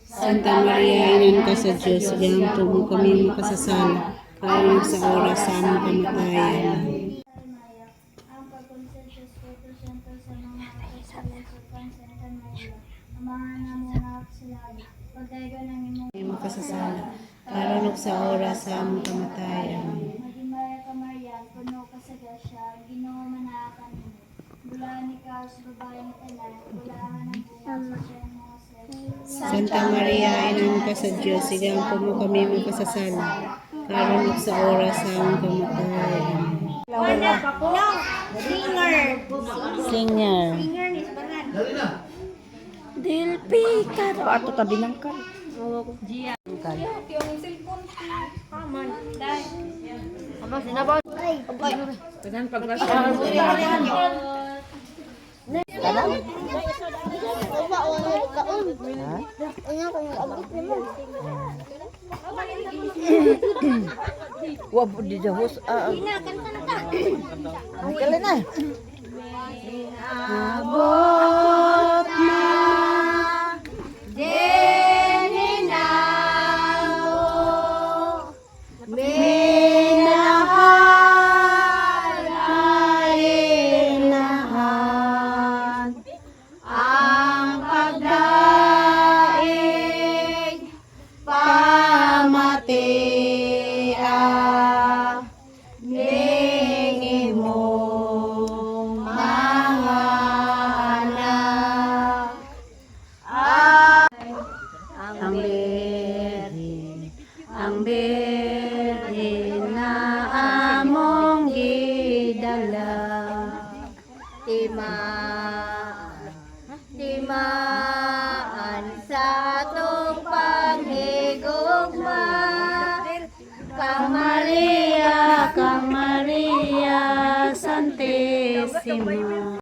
Santa Maria, Ina ka sa Diyos, sigahan po mo kami makasasala, karon sa oras sa aming kamatayan. Ang pagkonsensya Espiritu Santo sa mga apostol sa Santa Maria, amahan na muna sila, pagdaigo ng imong Kami makasasala, karon sa oras sa aming kamatayan. Magimaya ka Maria, puno ka sa grasya, Ginoo manaakan mo. Bulaan ikaw sa babaeng tanan, bulaan ang bunga sa siyang mga Santa Maria, Ina ka sa Diyos, sigahan po mo kami makasasala, karon sa oras sa aming kamatayan. Singer. Dilpi karo ato tabi ng kar. Wah, di jahus. Kailan na? Abot na minahal kainahan ang pagdaig pamatia ning imong mga anak ang birhen na among gidala timaan sa atong paghigugma kang Maria Santissima.